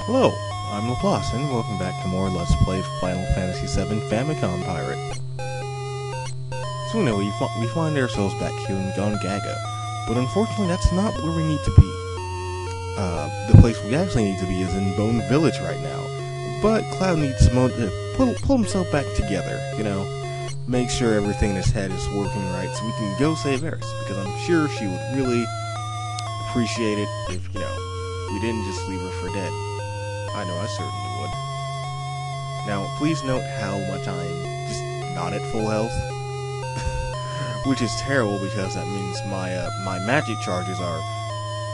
Hello, I'm Laplace, and welcome back to more Let's Play Final Fantasy VII Famicom Pirate. So we find ourselves back here in Gongaga, but unfortunately that's not where we need to be. The place we actually need to be is in Bone Village right now, but Cloud needs to pull himself back together, make sure everything in his head is working right so we can go save Eris, because I'm sure she would really appreciate it if, we didn't just leave her for dead. I know I certainly would. Now, please note how much I'm just not at full health. Which is terrible because that means my magic charges are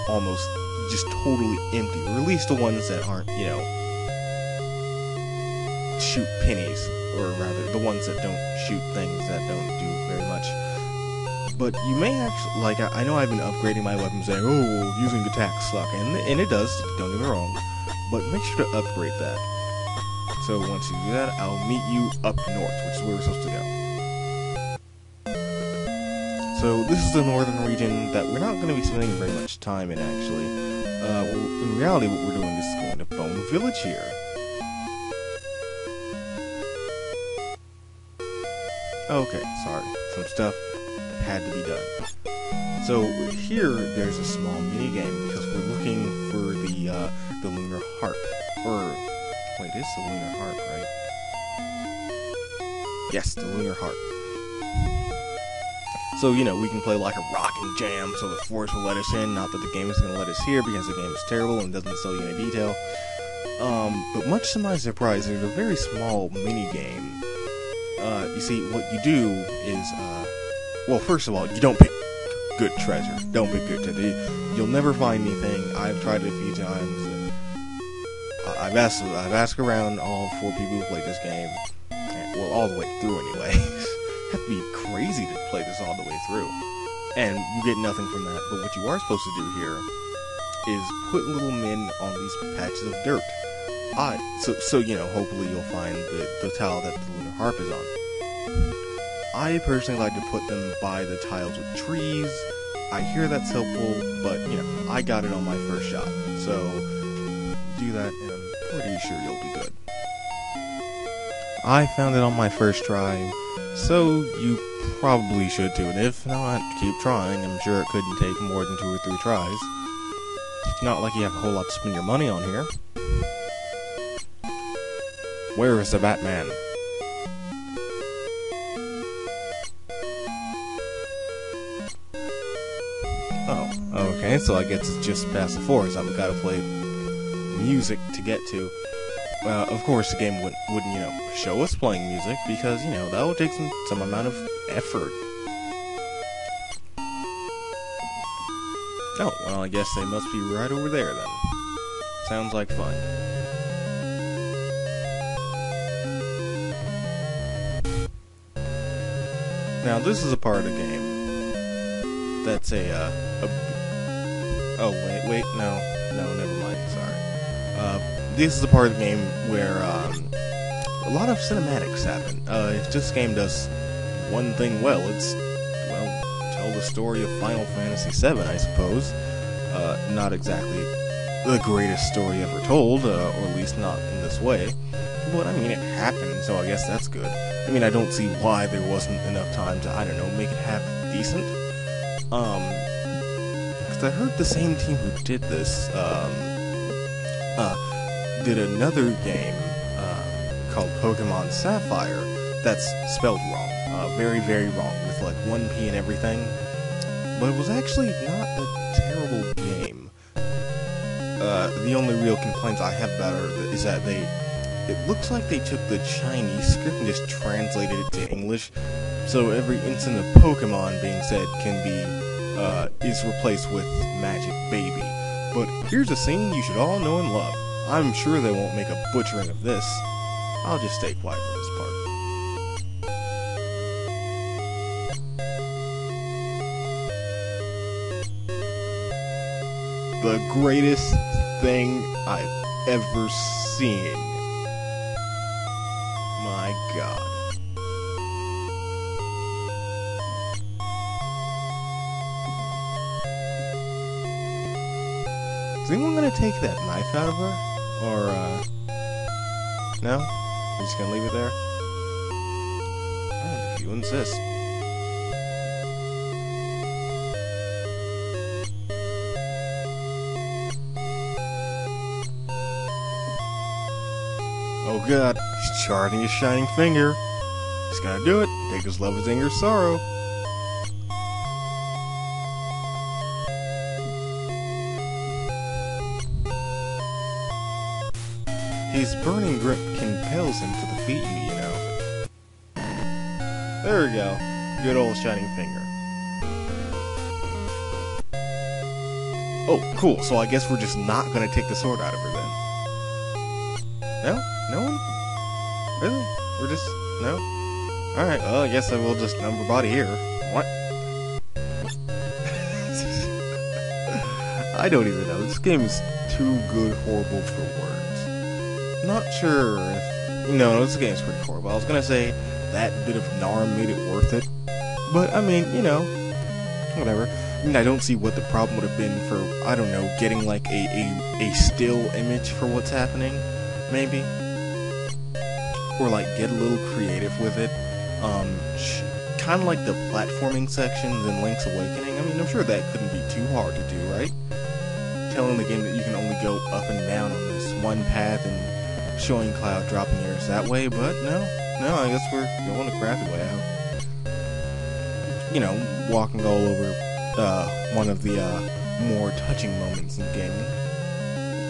almost just totally empty. Or at least the ones that aren't, shoot pennies. Or rather, the ones that don't shoot things that don't do very much. But you may actually, I know I've been upgrading my weapons saying, oh, well, using attacks suck. And it does, don't get me wrong. But make sure to upgrade that. So once you do that, I'll meet you up north, which is where we're supposed to go. So this is the northern region that we're not going to be spending very much time in, actually. In reality, what we're doing is going to Bone Village here. Okay, sorry. Some stuff had to be done. So here, there's a small mini game because we're looking for the lunar harp. Wait, it's the lunar harp, right? Yes, the lunar harp. So, we can play like a rocking jam so the force will let us in. Not that the game is going to let us here because the game is terrible and doesn't show you any detail. But much to my surprise, there's a very small mini game. You see, what you do is, well, first of all, you don't pick good treasure. Don't pick good treasure. You'll never find anything. I've tried it a few times. I've asked around all 4 people who played this game. Well, all the way through anyway. Have to be crazy to play this all the way through. And you get nothing from that. But what you are supposed to do here is put little men on these patches of dirt. So hopefully you'll find the tile that the lunar harp is on. I personally like to put them by the tiles with trees. I hear that's helpful, but, I got it on my first shot. So, do that, and I'm pretty sure you'll be good. I found it on my first try, so you probably should too, and if not, keep trying. I'm sure it couldn't take more than 2 or 3 tries. Not like you have a whole lot to spend your money on here. Where is the Batman? Oh, okay, so I guess it's just past the forest. I've got to play music to get to. Of course, the game wouldn't show us playing music because, that would take some amount of effort. Oh, well, I guess they must be right over there then. Sounds like fun. Now, this is a part of the game that's oh, wait, no, never mind, sorry. This is the part of the game where, a lot of cinematics happen. If this game does one thing well, it's, tell the story of Final Fantasy VII, I suppose. Not exactly the greatest story ever told, or at least not in this way. But, it happened, so I guess that's good. I don't see why there wasn't enough time to, make it half decent. Because I heard the same team who did this, did another game, called Pokemon Sapphire that's spelled wrong. Very, very wrong, with, 1 P and everything. But it was actually not a terrible game. The only real complaints I have about it is that it looks like they took the Chinese script and just translated it to English, so every instant of Pokemon being said is replaced with Magic Baby. But here's a scene you should all know and love. I'm sure they won't make a butchering of this. I'll just stay quiet for this part. The greatest thing I've ever seen. My God. Is anyone gonna take that knife out of her? Or, no? You're just gonna leave it there? Oh, if you insist. Oh god, he's charging his shining finger. He's gonna do it. Take his love, his anger, sorrow. His burning grip compels him to defeat you, you know. There we go. Good old shining finger. Oh, cool. So I guess we're just not gonna take the sword out of her then. No? No one? Really? We're just... no? Alright, well, I guess I will just number body here. What? I don't even know. This game is too good horrible for words. Not sure if... no, this game's pretty horrible. I was gonna say that bit of Narm made it worth it. But, I mean, you know, whatever. I mean, I don't see what the problem would have been for, I don't know, getting like a still image for what's happening, maybe. Or like get a little creative with it. Kind of like the platforming sections in Link's Awakening. I mean, I'm sure that couldn't be too hard to do, right? Telling the game that you can only go up and down on this one path and showing Cloud dropping yours that way, but no, I guess we're going the crafty way out. You know, walking all over one of the more touching moments in gaming.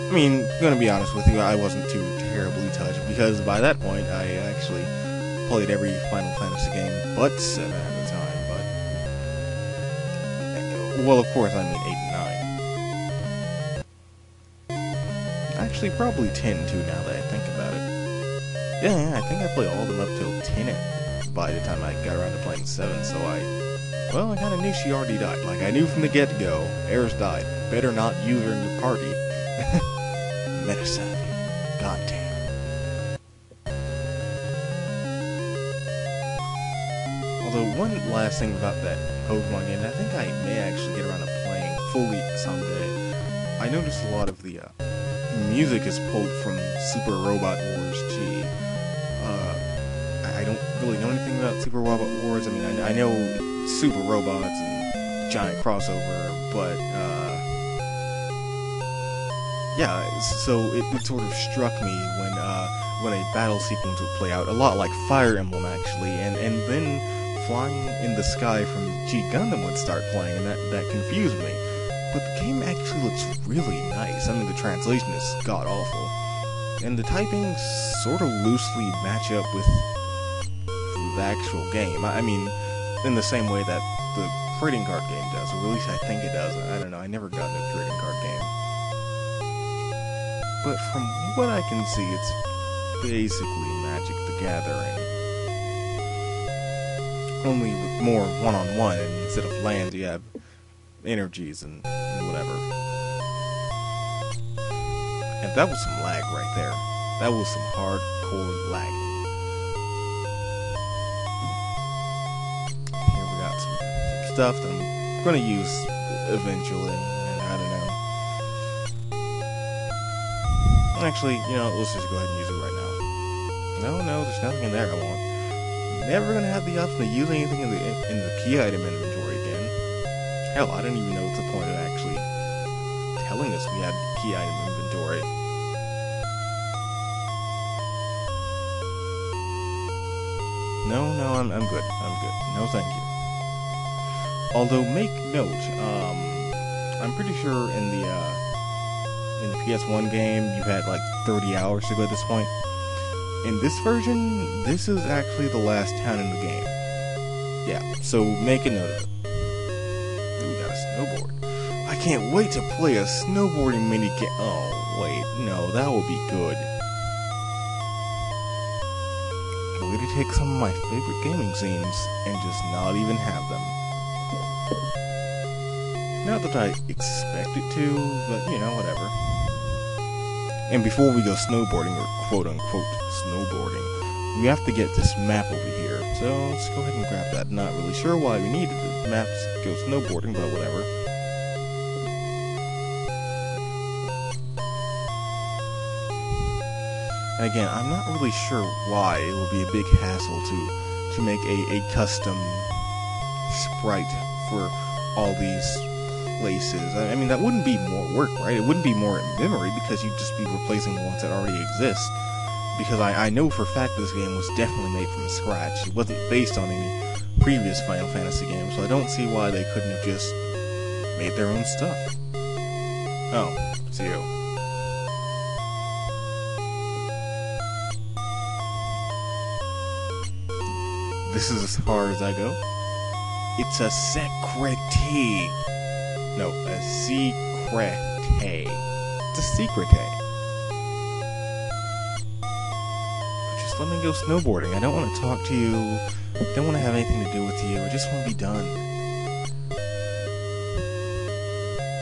I mean, gonna be honest with you, I wasn't too terribly touched, because by that point, I actually played every Final Fantasy game but 7 at a time, but... well, of course, I mean 8 and 9. Actually, probably 10 too, now that I think about it. Yeah, I think I played all of them up till 10 by the time I got around to playing 7, so I kinda knew she already died. Like, I knew from the get-go, Aerith died. Better not use her in the party. Medicine. God damn. Although, one last thing about that Pokemon game, I think I may actually get around to playing fully someday. I noticed a lot of the music is pulled from Super Robot Wars G. I don't really know anything about Super Robot Wars. I mean, I know Super Robots and giant crossover, but yeah, so it sort of struck me when a battle sequence would play out, a lot like Fire Emblem actually, and then Flying in the Sky from G Gundam would start playing, and that confused me. But the game actually looks really nice. I mean, the translation is god-awful, and the typing sort of loosely match up with the actual game. I mean, in the same way that the trading card game does, or at least I think it does. I don't know, I never got into a trading card game. But from what I can see, it's basically Magic the Gathering. Only with more one-on-one, and instead of lands, you have energies and whatever. And that was some lag right there. That was some hardcore lagging. Here we got some stuff that I'm going to use eventually, and I don't know. Actually, you know, let's just go ahead and use it right now. No, there's nothing in there I want. Never gonna have the option to use anything in the key item inventory again. Hell, I don't even know what's the point of actually telling us we had key item inventory. No, I'm good. I'm good. No, thank you. Although, make note, I'm pretty sure in the PS1 game, you had like 30 hours to go at this point. In this version, this is actually the last town in the game. Yeah, so make a note of it. Ooh, we got a snowboard. I can't wait to play a snowboarding mini-game. Oh, wait, no, that would be good. Way to take some of my favorite gaming scenes and just not even have them. Not that I expect it to, but, you know, whatever. And before we go snowboarding, or quote-unquote snowboarding, we have to get this map over here. So let's go ahead and grab that. Not really sure why we needed the map to go snowboarding, but whatever. And again, I'm not really sure why it would be a big hassle to make a custom sprite for all these places. I mean, that wouldn't be more work, right? It wouldn't be more memory, because you'd just be replacing the ones that already exist. Because I know for a fact this game was definitely made from scratch. It wasn't based on any previous Final Fantasy game, so I don't see why they couldn't have just made their own stuff. Oh, it's you. This is as far as I go. It's a secrete. No, a secrete. It's a secrete. Just let me go snowboarding. I don't want to talk to you. I don't want to have anything to do with you. I just want to be done.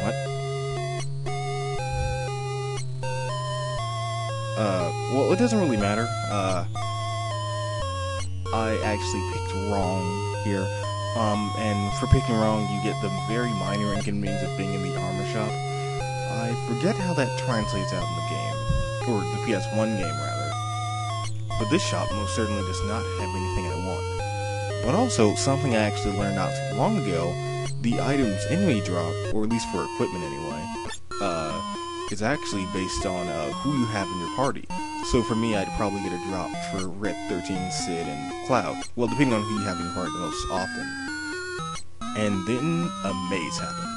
What? Well, it doesn't really matter. I actually picked wrong here. And for picking wrong, you get the very minor inconvenience of being in the armor shop. I forget how that translates out in the game. Or the PS1 game, rather. But this shop most certainly does not have anything I want. But also, something I actually learned not too long ago, the items enemy drop, or at least for equipment anyway, is actually based on who you have in your party. So for me, I'd probably get a drop for Red 13, Sid, and Cloud. Well, depending on who you have in your party the most often. And then a maze happened.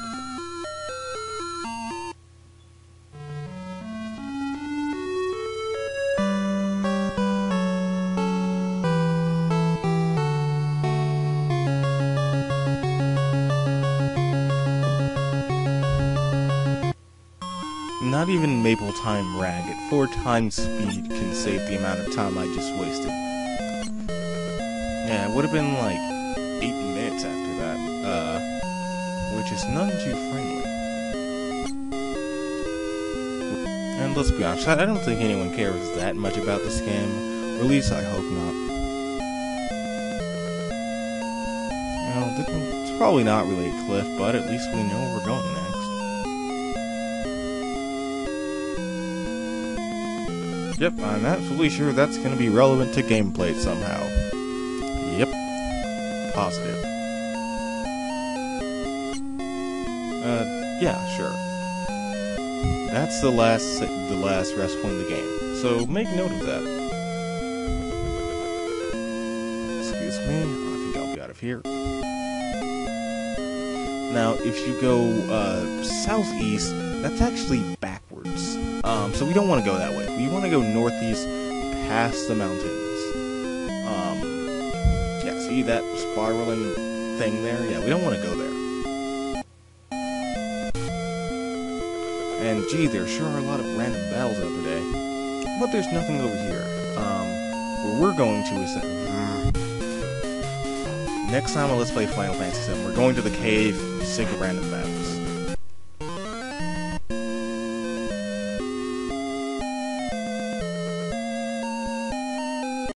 Not even Maple Time Rag at 4 times speed can save the amount of time I just wasted. Yeah, it would have been like 8 minutes after that, which is none too friendly. And let's be honest, I don't think anyone cares that much about this game, or at least I hope not. You know, it's probably not really a cliff, but at least we know where we're going next. Yep, I'm absolutely sure that's going to be relevant to gameplay somehow. Yep. Positive. Yeah, sure. That's the last rest point in the game, so make note of that. Excuse me, I think I'll be out of here. Now, if you go southeast, that's actually backwards. So we don't want to go that way. We want to go northeast past the mountains. Yeah, see that spiraling thing there? Yeah, we don't want to go there. And gee, there sure are a lot of random battles out today. But there's nothing over here. Where we're going to is that... Next time on Let's Play Final Fantasy VII, we're going to the cave, sick of random battles.